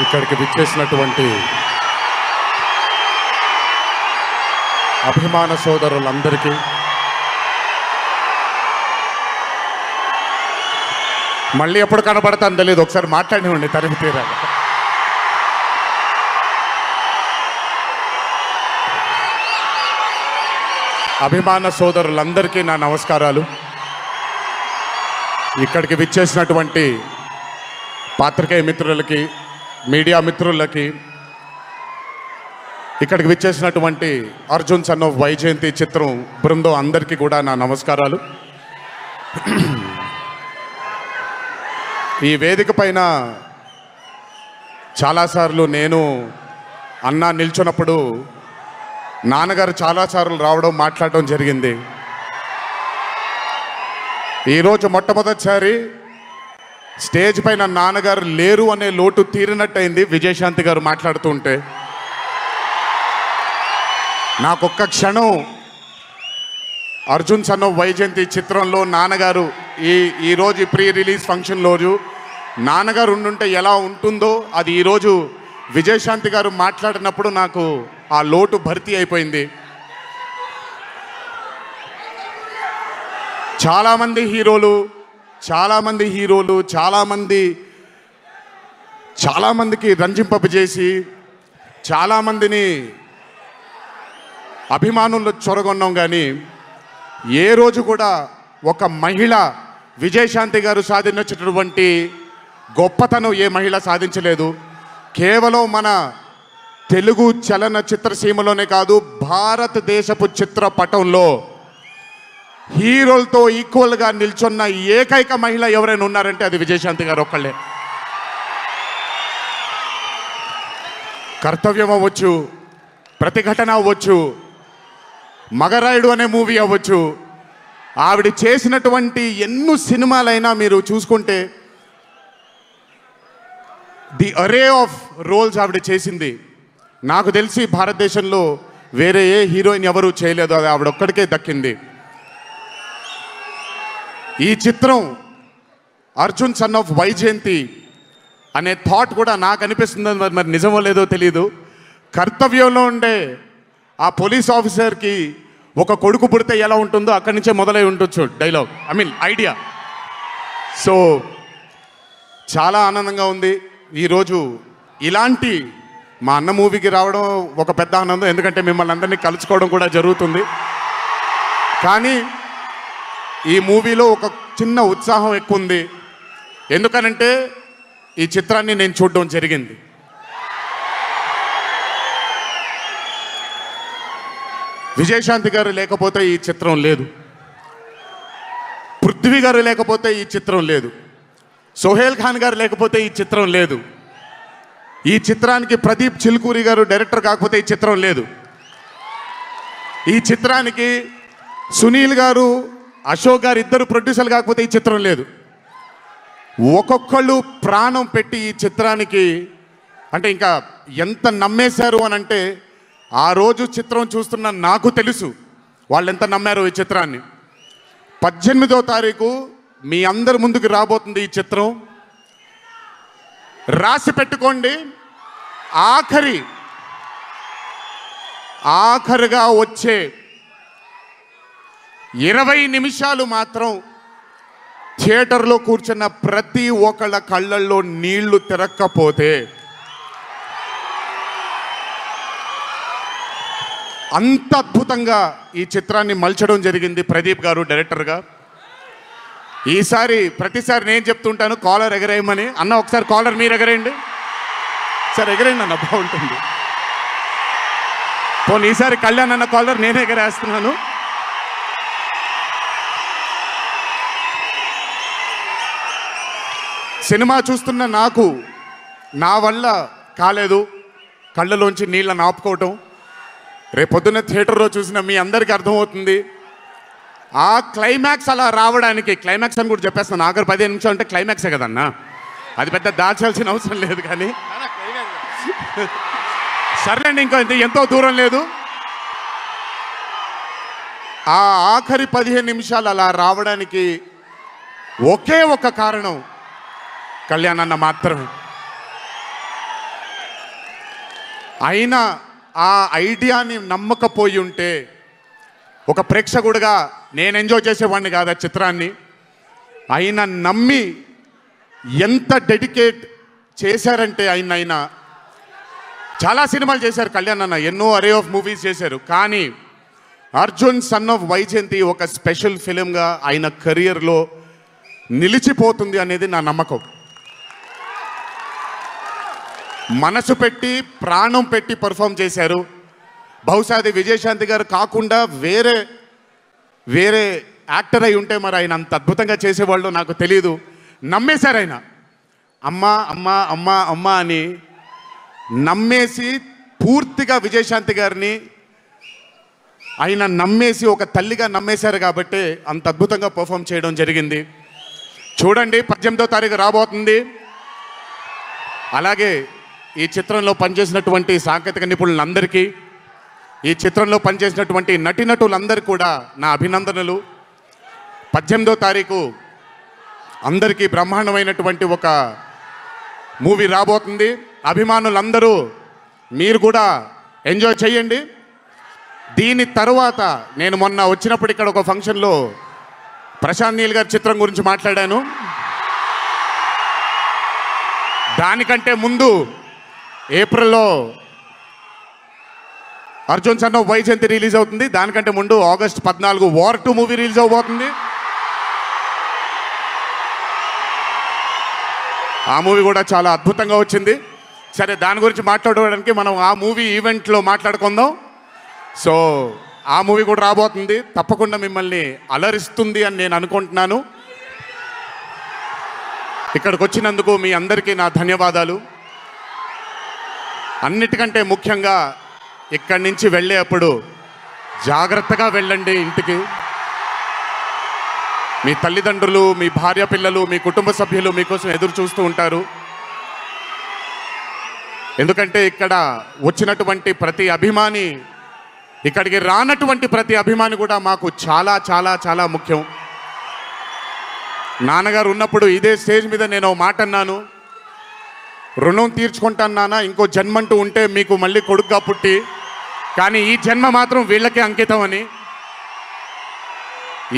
ఇక్కడికి విచ్చేసినటువంటి అభిమాన సోదరులందరికీ మళ్ళీ ఎప్పుడు కనబడతాను తెలియదు, ఒకసారి మాట్లాడివ్వండి తరిమి తీరాలి. అభిమాన సోదరులందరికీ నా నమస్కారాలు. ఇక్కడికి విచ్చేసినటువంటి పాత్రికేయ మిత్రులకి, మీడియా మిత్రులకి, ఇక్కడికి విచ్చేసినటువంటి అర్జున్ సన్ ఆఫ్ వైజయంతి చిత్రం బృందం అందరికీ కూడా నా నమస్కారాలు. ఈ వేదిక పైన చాలాసార్లు నేను అన్నా నిల్చున్నప్పుడు నాన్నగారు చాలాసార్లు రావడం, మాట్లాడడం జరిగింది. ఈరోజు మొట్టమొదటిసారి స్టేజ్ పైన నాన్నగారు లేరు అనే లోటు తీరినట్టయింది విజయశాంతి గారు మాట్లాడుతుంటే. నాకొక్క క్షణం అర్జున్ సన్ ఆఫ్ వైజయంతి చిత్రంలో నాన్నగారు ఈరోజు ప్రీ రిలీజ్ ఫంక్షన్ రోజు నాన్నగారు ఉండుంటే ఎలా ఉంటుందో అది ఈరోజు విజయశాంతి గారు మాట్లాడినప్పుడు నాకు ఆ లోటు భర్తీ అయిపోయింది. చాలామంది హీరోలు చాలామందికి రంజింపజేసి చాలామందిని అభిమానుల్లో చొరగొన్నాం, కానీ ఏ రోజు కూడా ఒక మహిళ విజయశాంతి గారు సాధించినటువంటి గొప్పతనం ఏ మహిళ సాధించలేదు. కేవలం మన తెలుగు చలన చిత్రసీమలోనే కాదు, భారతదేశపు చిత్రపటంలో హీరోలతో ఈక్వల్గా నిల్చున్న ఏకైక మహిళ ఎవరైనా ఉన్నారంటే అది విజయశాంతి గారు ఒక్కళ్ళే. కర్తవ్యం అవ్వచ్చు, ప్రతిఘటన అవ్వచ్చు, మగరాయుడు అనే మూవీ అవ్వచ్చు, ఆవిడ చేసినటువంటి ఎన్నో సినిమాలైనా మీరు చూసుకుంటే ది అరే ఆఫ్ రోల్స్ ఆవిడ చేసింది. నాకు తెలిసి భారతదేశంలో వేరే ఏ హీరోయిన్ ఎవరూ చేయలేదు, అది ఆవిడ ఒక్కడికే దక్కింది. ఈ చిత్రం అర్జున్ సన్ ఆఫ్ వైజయంతి అనే థాట్ కూడా నాకు అనిపిస్తుంది, మరి నిజమో లేదో తెలియదు. కర్తవ్యంలో ఉండే ఆ పోలీస్ ఆఫీసర్కి ఒక కొడుకు పుడితే ఎలా ఉంటుందో అక్కడి నుంచే మొదలై ఉండొచ్చు డైలాగ్, ఐడియా. సో చాలా ఆనందంగా ఉంది ఈరోజు ఇలాంటి మా అన్న మూవీకి రావడం ఒక పెద్ద ఆనందం, ఎందుకంటే మిమ్మల్ని అందరినీ కలుసుకోవడం కూడా జరుగుతుంది. కానీ ఈ మూవీలో ఒక చిన్న ఉత్సాహం ఎక్కువ ఉంది, ఎందుకనంటే ఈ చిత్రాన్ని నేను చూడడం జరిగింది. విజయశాంతి గారు లేకపోతే ఈ చిత్రం లేదు, పృథ్వీ గారు లేకపోతే ఈ చిత్రం లేదు, సోహేల్ ఖాన్ గారు లేకపోతే ఈ చిత్రం లేదు, ఈ చిత్రానికి ప్రదీప్ చిల్కూరి గారు డైరెక్టర్ కాకపోతే ఈ చిత్రం లేదు, ఈ చిత్రానికి సునీల్ గారు, అశోక్ గారు ఇద్దరు ప్రొడ్యూసర్లు కాకపోతే ఈ చిత్రం లేదు. ఒక్కొక్కళ్ళు ప్రాణం పెట్టి ఈ చిత్రానికి, అంటే ఇంకా ఎంత నమ్మేశారు అని అంటే, ఆ రోజు చిత్రం చూస్తున్న నాకు తెలుసు వాళ్ళు ఎంత నమ్మారు ఈ చిత్రాన్ని. 18వ తారీఖు మీ అందరి ముందుకు రాబోతుంది ఈ చిత్రం. రాసి పెట్టుకోండి, ఆఖరిగా వచ్చే 20 నిమిషాలు మాత్రం థియేటర్లో కూర్చున్న ప్రతి ఒక్కళ్ళ కళ్ళల్లో నీళ్లు తిరక్కపోతే, అంత అద్భుతంగా ఈ చిత్రాన్ని మలచడం జరిగింది ప్రదీప్ గారు డైరెక్టర్గా. ప్రతిసారి నేను చెప్తుంటాను కాలర్ ఎగరేయమని. అన్న ఒకసారి కాలర్ మీరు ఎగరేయండి సార్, ఎగరేయండి అన్న, బాగుంటుంది. పోనీ ఈసారి కళ్యాణ్ అన్న కాలర్ నేనే ఎగరేస్తున్నాను. సినిమా చూస్తున్న నాకు నా వల్ల కాలేదు కళ్ళలోంచి నీళ్ళని ఆపుకోవటం. రేపొద్దున్న థియేటర్లో చూసిన మీ అందరికీ అర్థమవుతుంది. ఆ క్లైమాక్స్ అలా రావడానికి, క్లైమాక్స్ అని కూడా చెప్పేస్తాను, ఆఖరి 15 నిమిషాలు అంటే క్లైమాక్సే కదన్నా, అది పెద్ద దాచాల్సిన అవసరం లేదు. కానీ సర్లేండి, ఇంకా ఎంతో దూరం లేదు. ఆ ఆఖరి 15 నిమిషాలు అలా రావడానికి ఒకే ఒక కారణం కళ్యాణ్ అన్న మాత్రమే. అయినా ఆ ఐడియాని నమ్మకపోయి ఉంటే ఒక ప్రేక్షకుడిగా నేను ఎంజాయ్ చేసేవాడిని కాదు ఆ చిత్రాన్ని. అయినా నమ్మి ఎంత డెడికేట్ చేశారంటే ఆయన చాలా సినిమాలు చేశారు కళ్యాణ్ అన్న, ఎన్నో అరే ఆఫ్ మూవీస్ చేశారు. కానీ అర్జున్ సన్ ఆఫ్ వైజయంతి ఒక స్పెషల్ ఫిలింగా ఆయన కెరియర్లో నిలిచిపోతుంది అనేది నా నమ్మకం. మనసు పెట్టి ప్రాణం పెట్టి పర్ఫామ్ చేశారు. బహుశా అది విజయశాంతి గారు కాకుండా వేరే యాక్టర్ అయి ఉంటే మరి ఆయన అంత అద్భుతంగా చేసేవాళ్ళు నాకు తెలియదు. నమ్మేశారు ఆయన. అమ్మా అమ్మా అమ్మా అమ్మా అని నమ్మేసి పూర్తిగా విజయశాంతి గారిని ఆయన నమ్మేసి ఒక తల్లిగా నమ్మేశారు కాబట్టి అంత అద్భుతంగా పర్ఫామ్ చేయడం జరిగింది. చూడండి, 18వ తారీఖు రాబోతుంది. అలాగే ఈ చిత్రంలో పనిచేసినటువంటి సాంకేతిక నిపుణులందరికీ, ఈ చిత్రంలో పనిచేసినటువంటి నటీనటులందరికీ కూడా నా అభినందనలు. 18వ తారీఖు అందరికీ బ్రహ్మాండమైనటువంటి ఒక మూవీ రాబోతుంది. అభిమానులందరూ మీరు కూడా ఎంజాయ్ చేయండి. దీని తర్వాత నేను మొన్న వచ్చినప్పుడు ఇక్కడ ఒక ఫంక్షన్లో ప్రశాంత్ నీల్ గారి చిత్రం గురించి మాట్లాడాను. దానికంటే ముందు ఏప్రిల్లో Arjun son of Vyjayanthi release అవుతుంది. దానికంటే ముందు ఆగస్ట్ 14 వార్ 2 మూవీ రిలీజ్ అవబోతుంది. ఆ మూవీ కూడా చాలా అద్భుతంగా వచ్చింది. సరే, దాని గురించి మాట్లాడడానికి మనం ఆ మూవీ ఈవెంట్లో మాట్లాడుకుందాం. సో ఆ మూవీ కూడా రాబోతుంది. తప్పకుండా మిమ్మల్ని అలరిస్తుంది అని నేను అనుకుంటున్నాను. ఇక్కడికి వచ్చినందుకు మీ అందరికీ నా ధన్యవాదాలు. అన్నిటికంటే ముఖ్యంగా ఇక్కడి నుంచి వెళ్ళేటప్పుడు జాగ్రత్తగా వెళ్ళండి ఇంటికి. మీ తల్లిదండ్రులు, మీ భార్య పిల్లలు, మీ కుటుంబ సభ్యులు మీకోసం ఎదురు చూస్తూ ఉంటారు. ఎందుకంటే ఇక్కడ వచ్చినటువంటి ప్రతి అభిమాని, ఇక్కడికి రానటువంటి ప్రతి అభిమాని కూడా మాకు చాలా చాలా చాలా ముఖ్యం. నాన్నగారు ఉన్నప్పుడు ఇదే స్టేజ్ మీద నేను మాట అన్నాను, రుణం తీర్చుకుంటాను నాన్న, ఇంకో జన్మంటూ ఉంటే మీకు మళ్ళీ కొడుకుగా పుట్టి, కానీ ఈ జన్మ మాత్రం వీళ్ళకే అంకితం అని.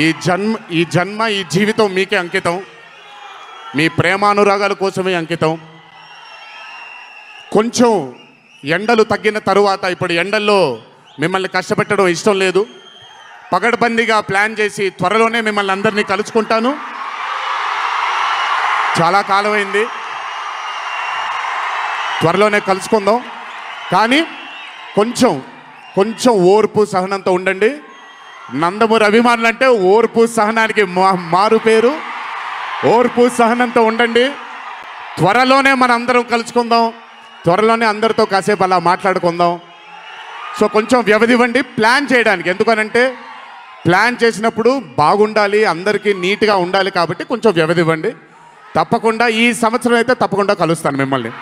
ఈ జన్మ ఈ జీవితం మీకే అంకితం, మీ ప్రేమానురాగాల కోసమే అంకితం. కొంచెం ఎండలు తగ్గిన తరువాత, ఇప్పుడు ఎండల్లో మిమ్మల్ని కష్టపెట్టడం ఇష్టం లేదు, పగడ్బందీగా ప్లాన్ చేసి త్వరలోనే మిమ్మల్ని అందరినీ కలుసుకుంటాను. చాలా కాలమైంది, త్వరలోనే కలుసుకుందాం. కానీ కొంచెం ఓర్పు సహనంతో ఉండండి. నందమూరి అభిమానులు అంటే ఓర్పు సహనానికి మారు పేరు. ఓర్పు సహనంతో ఉండండి. త్వరలోనే మనం అందరం కలుసుకుందాం, త్వరలోనే అందరితో కాసేపు అలా మాట్లాడుకుందాం. సో కొంచెం వ్యవధి ఇవ్వండి ప్లాన్ చేయడానికి. ఎందుకనంటే ప్లాన్ చేసినప్పుడు బాగుండాలి, అందరికీ నీట్గా ఉండాలి, కాబట్టి కొంచెం వ్యవధి ఇవ్వండి. తప్పకుండా ఈ సంవత్సరం అయితే తప్పకుండా కలుస్తాను మిమ్మల్ని.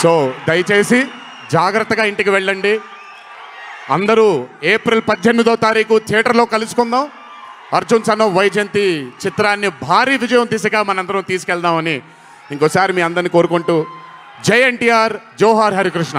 సో దయచేసి జాగ్రత్తగా ఇంటికి వెళ్ళండి. అందరూ ఏప్రిల్ 18వ తారీఖు థియేటర్లో కలుసుకుందాం. అర్జున్ సన్ ఆఫ్ వైజయంతి చిత్రాన్ని భారీ విజయం దిశగా మనందరం తీసుకెళ్దామని ఇంకోసారి మీ అందరిని కోరుకుంటూ, జై ఎన్టీఆర్, జోహార్ హరికృష్ణ.